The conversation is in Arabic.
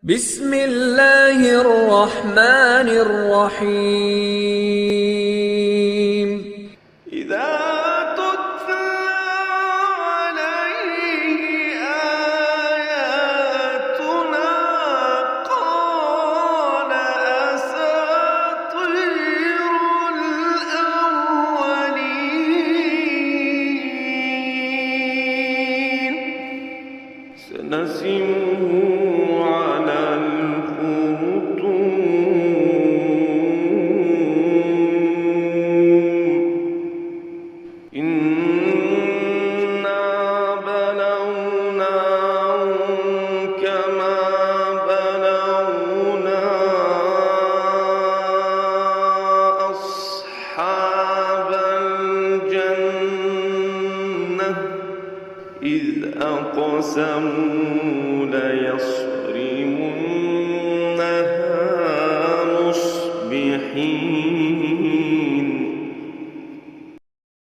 بسم الله الرحمن الرحيم. إذا تتلى عليه آياتنا قال أساطير الأولين سنسمه على الخرطوم إنا بلوناهم كما بلونا أصحاب الجنة إذ أقسموا ليصرمنها مصبحين